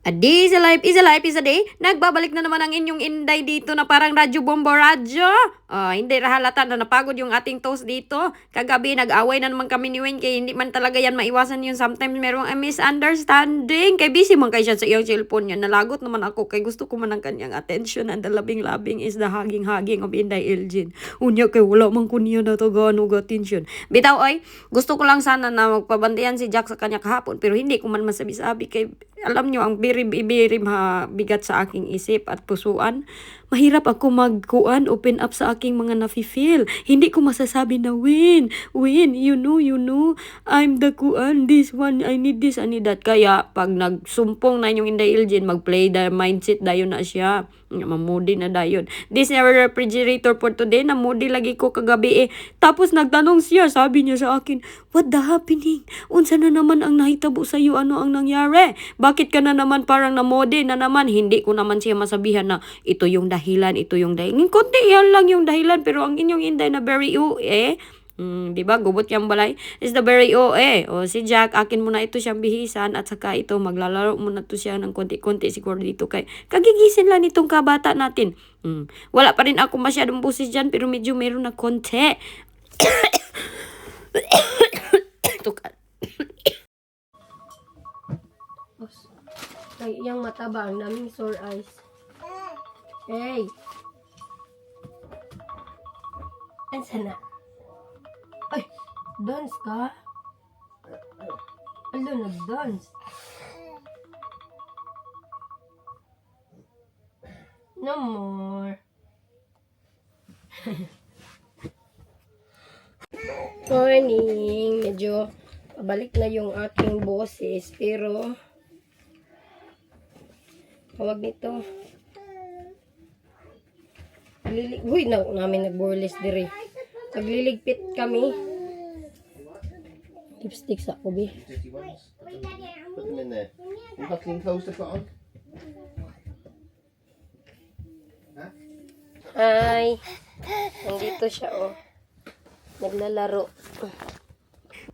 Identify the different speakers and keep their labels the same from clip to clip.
Speaker 1: Adi, is a life, is a day. Nagbabalik na naman ang inyong inday dito na parang radyo bombo radyo. Hindi rahalata na napagod yung ating toast dito. Kagabi, nag-away na naman kami ni Wayne kaya hindi man talaga yan maiwasan yun. Sometimes merong a misunderstanding. Kay busy man kayo siya sa iyong cellphone niya. Nalagot naman ako kay gusto ko man ang kanyang attention and the labing-labing is the hugging-hugging of Inday Elgin. Unya kay wala man ko niya na to gaano attention. Bitaw ay, gusto ko lang sana na magpabantayan si Jack sa kanya kahapon pero hindi ko man masabi-sabi kay alam nyo, ang birim bigat sa aking isip at pusuan. Mahirap ako open up sa aking mga nafe-feel. Hindi ko masasabi na win, you know, I'm the this one, I need this, I need that. Kaya, pag nagsumpong na yung Inday Ilgin, mag-play the mindset dayon na siya. Mamudi na dayon. This never refrigerator for today, namudi lagi ko kagabi eh. Tapos nagtanong siya, sabi niya sa akin, what the happening? Unsa na naman ang nahitabo sa iyo? Ano ang nangyari? Bakit ka na naman parang namode na naman? Hindi ko naman siya masabihan na ito yung dahilan. Kunti yan lang yung dahilan pero ang inyong inday na very di ba? Gubot yung balay. Is the very O si Jack, akin muna ito siyang bihisan at saka ito maglalaro muna to siya ng konti-konti siguro dito kay kagigisin lang itong kabata natin. Wala pa rin ako masyadong busis dyan pero medyo meron na konti. Tukan.
Speaker 2: Ay, iyang mataba ang naming sore eyes. Hey! Ansa na? Ay! Dance ka? Alo, nag-dance. No more. Morning! Medyo pabalik na yung aking boses pero tawag nito. Uy, namin nag-burles dire. Nagliligpit kami. Lipstick sa kubi.
Speaker 3: Put them in there. You've got clean clothes to put on?
Speaker 2: Hi! Nandito siya, oh. Naglalaro.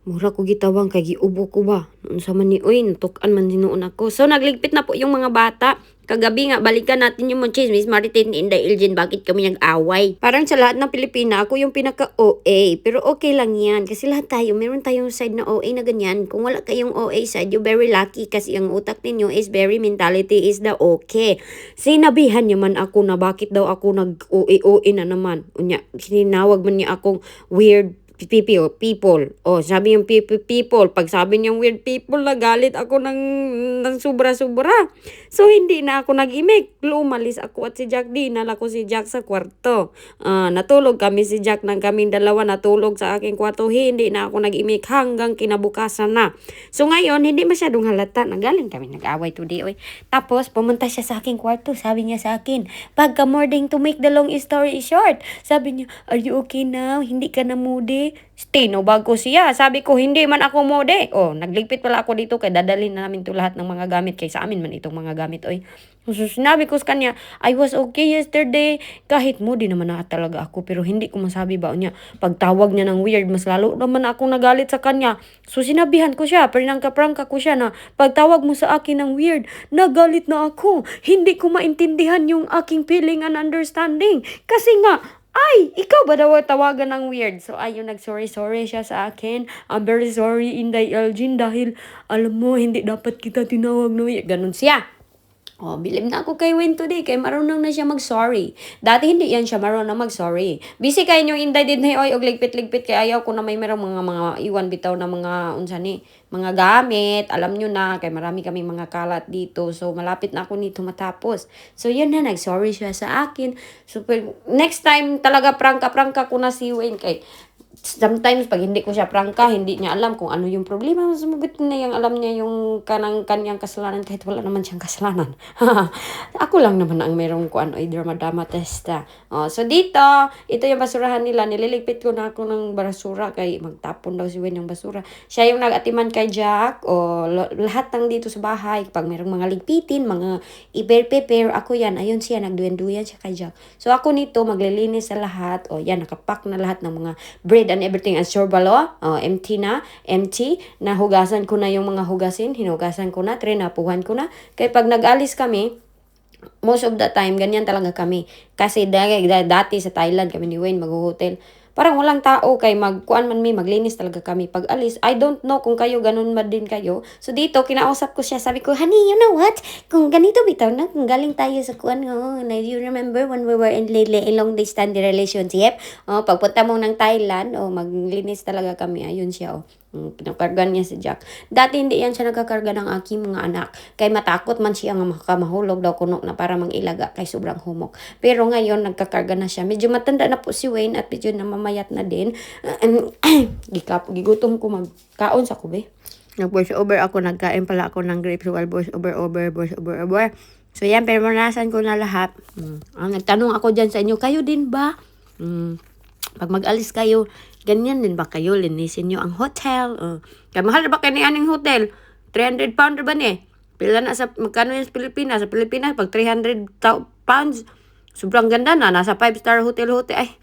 Speaker 1: Mura ko gitawang kay giubo ko ba. Unsa man ni oy natukan man sinuon ako. So nagligpit na po yung mga bata. Kagabi nga balikan natin yung mga chismis Maritin Inday Ilgin bakit kami nag-away. Parang sa lahat ng Pilipina ako yung pinaka OA pero okay lang yan kasi lahat tayo meron tayong side na OA na ganyan. Kung wala kayong OA side you very lucky kasi ang utak ninyo is very mentality is the okay. Sinabihan niya man ako na bakit daw ako nag-OA na naman. Unya sinawag man niya akong weird people. Sabi yung people. Pag sabi niyang weird people, nagalit ako ng sobra-sobra. So, hindi na ako nag-imik. Lumalis ako at si Jack dinala ko si Jack sa kwarto. Natulog kami si Jack ng kaming dalawa. Natulog sa aking kwarto. Hindi na ako nag-imik hanggang kinabukasan na. So, ngayon, hindi masyadong halata. Nagaling kami nag-away today. Oy. Tapos, pumunta siya sa aking kwarto. Sabi niya sa akin, pagka-morning to make the long story short. Sabi niya, are you okay now? Hindi ka na moody? Tinubag ko siya. Sabi ko, hindi man ako mode. Nagligpit pala ako dito kaya dadalhin na namin to lahat ng mga gamit. Kaya sa amin man itong mga gamit. So, sinabi ko sa kanya, I was okay yesterday. Kahit moody naman na talaga ako. Pero hindi ko masabi ba niya. Pagtawag niya ng weird, mas lalo naman akong nagalit sa kanya. So, sinabihan ko siya. Prank-prank ko siya na pagtawag mo sa akin ng weird, nagalit na ako. Hindi ko maintindihan yung aking feeling and understanding. Kasi nga, ay, ikaw ba daw tawagan ng weird? So, ayun, nag-sorry siya sa akin. I'm very sorry, Inday Elgin, dahil, alam mo, hindi dapat kita tinawag na weird. Ganun siya. Bilib na ako kay Wayne today, kay marunong na siya mag-sorry. Dati hindi yan siya marunong na mag-sorry. Busy kayo yung Inday din na og ligpit-ligpit, kay ayaw ko na may merong mga iwan bitaw na mga, mga gamit. Alam nyo na, kay marami kaming mga kalat dito. So, malapit na ako nito matapos. So, yun na, nag-sorry siya sa akin. So, next time talaga prangka ko na si Wayne kay sometimes pag hindi ko siya prangka, hindi niya alam kung ano yung problema. Sumagot na yung alam niya yung kanyang kasalanan kahit wala naman siyang kasalanan. Ako lang naman ang merong drama testa. So dito, ito yung basurahan nila. Nililigpit ko na ako ng basura kay magtapon daw si Wayne ng basura. Siya yung nag-atiman kay Jack lahat ng dito sa bahay. Pag merong mga ligpitin, mga i-prepare, ako yan. Ayun siya, nagduyan-duyan siya kay Jack. So ako nito, maglilinis sa lahat. Yan, nakapack na lahat ng mga bread inside and everything as sorbalo, empty na, empty. Nahugasan ko na yung mga hugasin, hinugasan ko na, trinapuhan ko na. Kaya pag nag-alis kami, most of the time, ganyan talaga kami. Kasi dati sa Thailand kami ni Wayne mag-hotel. Parang walang tao kay magkuan man maglinis talaga kami pag alis. I don't know kung kayo ganun man din kayo. So dito kinausap ko siya, sabi ko, "Honey, you know what? Kung ganito bitaw na, kung galing tayo sa kuan ngo, na you remember when we were in long distance relationship? Pagpunta mo ng Thailand, maglinis talaga kami." Ayun siya, kinakarga niya si Jack. Dati hindi yan siya nagkakarga ng aking mga anak. Kay matakot man siya nga makamahulog daw kuno na para mangilaga kay sobrang humok. Pero ngayon nagkakarga na siya. Medyo matanda na po si Wayne at medyo namamayat na din. Gigutom ko magkaon sa kube. Nag-voice over ako, nagkain pala ako ng grapes while voice over. So yan, pero manasan ko na lahat. Nagtanong ako dyan sa inyo, kayo din ba? Pag mag-alis kayo, ganyan din ba kayo? Linisin nyo ang hotel. Kaya mahal na ba kayo aning hotel? 300 pound ba ni? Pila na sa, magkano yung sa Pilipinas? Sa Pilipinas, pag 300 pounds, sobrang ganda na. Nasa 5-star hotel. Ay,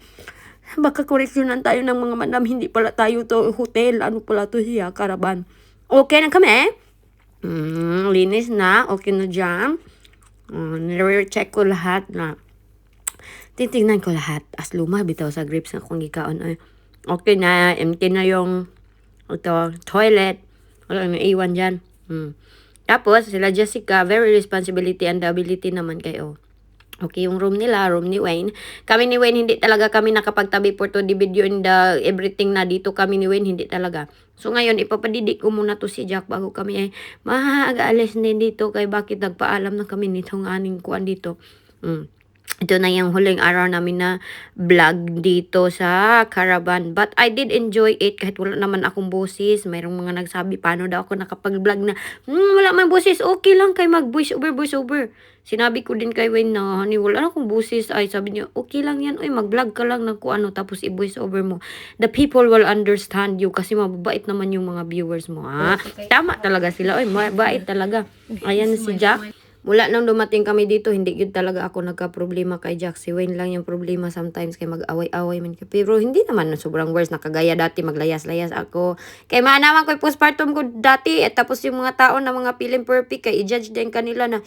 Speaker 1: baka koreksyonan tayo ng mga madam. Hindi pala tayo to hotel. Ano pala to siya? Caravan. Okay na kami. Linis na. Okay na dyan. Nire-check ko lahat na. Titignan ko lahat. As luma, bitaw sa grapes na kung gikaon. Ay, okay na. Empty na yung toilet. Wala na iwan dyan. Tapos, sila Jessica, very responsibility and ability naman kayo. Okay, yung room nila, room ni Wayne. Kami ni Wayne, hindi talaga kami nakapagtabi for to the video and everything na dito kami ni Wayne, hindi talaga. So ngayon, ipapadidik ko muna to si Jack bago kami ay maaga-alis din dito kay bakit nagpaalam na kami nitong aning kuan dito. Ito na yung huling araw namin na vlog dito sa caravan. But I did enjoy it kahit wala naman akong boses. Mayroong mga nagsabi, paano daw ako nakapag-vlog na, wala man boses, okay lang kay mag-voice over. Sinabi ko din kay Wayne na, honey, wala na akong boses. Ay, sabi niya, okay lang yan. Ay, mag-vlog ka lang ng kung ano, tapos i-voice over mo. The people will understand you kasi mababait naman yung mga viewers mo, ha? Tama talaga sila. Ay, mabait talaga. Ayan si Jack. Mula nang dumating kami dito, hindi yun talaga ako nagka-problema kay Jack. Si Wayne lang yung problema sometimes kay mag-away-away man. Pero hindi naman na sobrang worse. Nakagaya dati, maglayas-layas ako. Kay maanaman ko yung postpartum ko dati. At tapos yung mga tao na mga feeling perfect, kay i-judge din kanila na,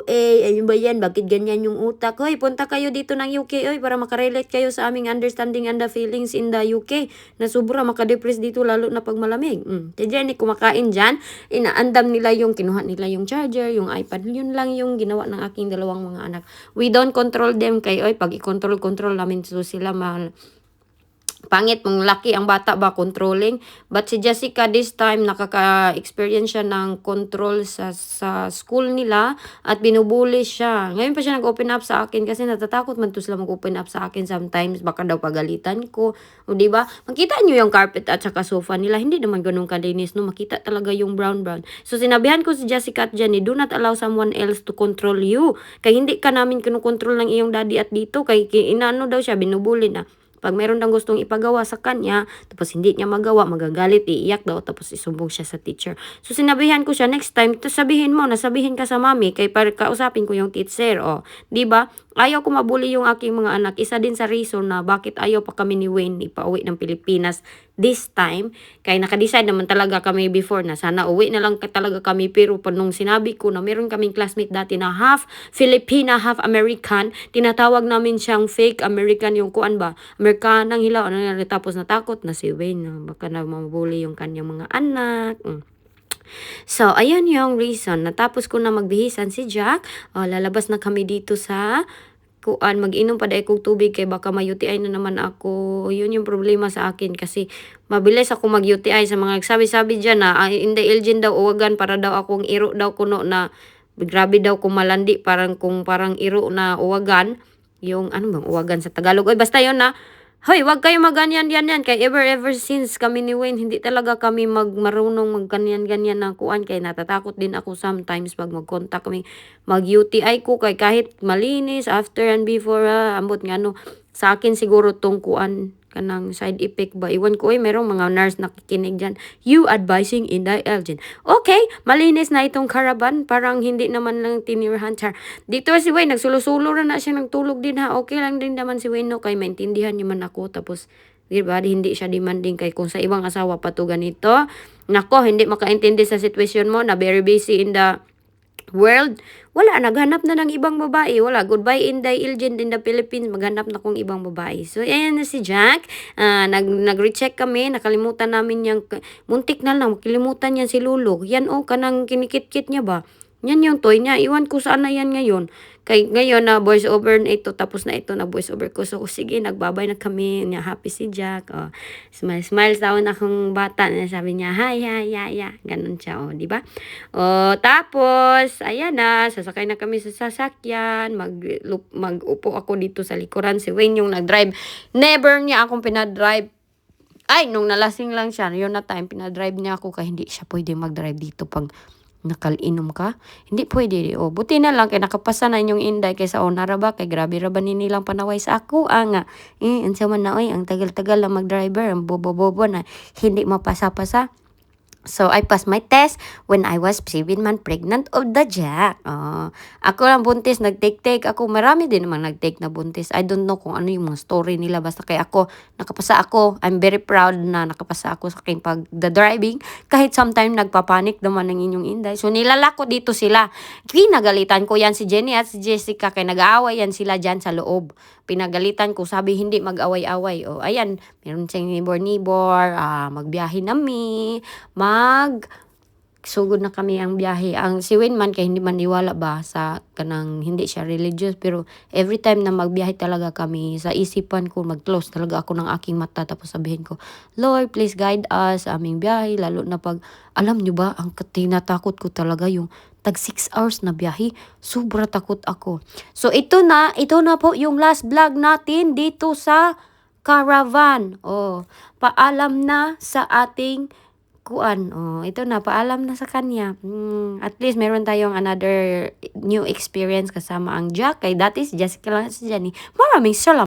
Speaker 1: ayun ba yan? Bakit ganyan yung utak? Hoy, punta kayo dito ng UK, para makarelate kayo sa aming understanding and the feelings in the UK. Na sobra makadepress dito, lalo na pag malamig. Kaya dyan, kumakain dyan, inaandam nila yung, kinuha nila yung charger, yung iPad, yun lang yung ginawa ng aking dalawang mga anak. We don't control them kay pag i-control namin so sila pangit mong laki ang bata ba controlling. But si Jessica this time nakaka-experience siya ng control sa school nila at binubuli siya. Ngayon pa siya nag-open up sa akin kasi natatakot man to sila mag-open up sa akin sometimes, baka daw pagalitan ko. O di ba? Makita niyo yung carpet at saka sofa nila, hindi naman ganun kalinis, no? Makita talaga yung brown. So sinabihan ko si Jessica at Jenny, do not allow someone else to control you. Kaya hindi ka namin kinukontrol ng iyong daddy at dito kay inaano daw siya, binubuli na. Pag meron daw gustong ipagawa sa kanya, tapos hindi niya magawa, magagalit, iiyak daw, tapos isumbong siya sa teacher. So, sinabihan ko siya, next time, sabihin mo, nasabihin ka sa mami, kay para kausapin ko yung teacher, diba? Ayaw ko mabuli yung aking mga anak. Isa din sa reason na bakit ayaw pa kami ni Wayne ipauwi ng Pilipinas this time. Kaya nakadecide naman talaga kami before na sana uwi na lang talaga kami. Pero pa nung sinabi ko na meron kaming classmate dati na half Filipina, half American, tinatawag namin siyang fake American yung kuan ba? Amerikanang hilaw. Tapos natakot na si Wayne. Baka na mabuli yung kanyang mga anak. So, ayan yung reason. Natapos ko na magbihisan si Jack. Lalabas na kami dito sa kuan. Mag-inom pa dahil kong tubig kay baka may-UTI na naman ako. Yun yung problema sa akin kasi mabilis ako mag-UTI sa mga sabi-sabi dyan na hindi Elgin daw uwagan para daw akong iro daw kuno na grabe daw kung malandi parang iro na uwagan. Yung ano bang uwagan sa Tagalog? Oy, basta yun na. Hoy, wag kayo magganyan yan. Kay ever since kami ni Wayne, hindi talaga kami marunong magganyan-ganyan na kuan. Kay natatakot din ako sometimes pag mag-contact kami. Mag-UTI ko kay kahit malinis, after and before, ambot nga no. Sa akin siguro tong kuan kanang side effect ba. Iwan ko merong mga nurse nakikinig dyan. You advising Inday Elgin. Okay, malinis na itong caravan. Parang hindi naman lang tinirahan. Dito si Wayne, nagsulusulo na siya, nagtulog din ha. Okay lang din naman si Wayne no, kay maintindihan niyo man ako. Tapos Diba? Hindi siya demanding kay kung sa ibang asawa pa to ganito. Nako, hindi makaintindi sa sitwasyon mo na very busy in the world. Wala, naghanap na ng ibang babae. Wala, goodbye Inday Iljen in the Philippines. Maghanap na kong ibang babae. So, ayan na si Jack. Nag-recheck kami. Nakalimutan namin yung, muntik na lang, makilimutan yan si Lulu. Yan kanang kinikit-kit niya ba? Yan yung toy niya. Iwan ko saan na yan ngayon. Kay ngayon na voice over na ito, tapos na ito na voice over ko. So, sige, nagbabay na kami. Happy si Jack. Smile daw na akong bata. Sabi niya, hi. Ganun siya, di ba? Tapos, ayan na, sasakay na kami sa sasakyan. Mag-upo ako dito sa likuran. Si Wayne yung nag-drive. Never niya akong pinadrive. Ay, nung nalasing lang siya, yun na time, pinadrive niya ako kaya hindi siya pwede mag-drive dito pag nakalinom ka. Hindi pwede. Buti na lang kay nakapasa na inyong Inday kaysa naraba kay grabe raba ni nilang panaway sa ako. Nga. Ansa man na ang tagal-tagal lang mag-driver, ang bobo-bobo na hindi mapasa-pasa. So, I passed my test when I was 7 months pregnant of the Jack. Ako lang buntis, nag-take. Ako, marami din naman nag-take na buntis. I don't know kung ano yung mga story nila. Basta kay ako, nakapasa ako. I'm very proud na nakapasa ako sa aking pag-driving. Kahit sometime nagpapanik naman ng inyong Inday. So, nilalako dito sila. Pinagalitan ko yan si Jenny at si Jessica. Kaya nag-aaway yan sila dyan sa loob. Pinagalitan ko, sabi hindi mag-away-away. Ayan, meron siyang nibor-nibor. Magbiyahe nami. Sugod na kami ang biyahe. Ang si Wayne man kay hindi man niwala ba sa kanang hindi siya religious, pero every time na magbiyahe talaga kami, sa isipan ko mag-close talaga ako ng aking mata tapos sabihin ko, Lord, please guide us sa aming biyahe, lalo na pag alam nyo ba, ang tinatakot ko talaga yung tag 6 hours na biyahe. Sobra takot ako. So ito na po yung last vlog natin dito sa caravan. Paalam na sa ating ito na, paalam na sa kanya. At least meron tayong another new experience kasama ang Jack. Kay dati si Jessica lang si Jenny. Maraming salamat.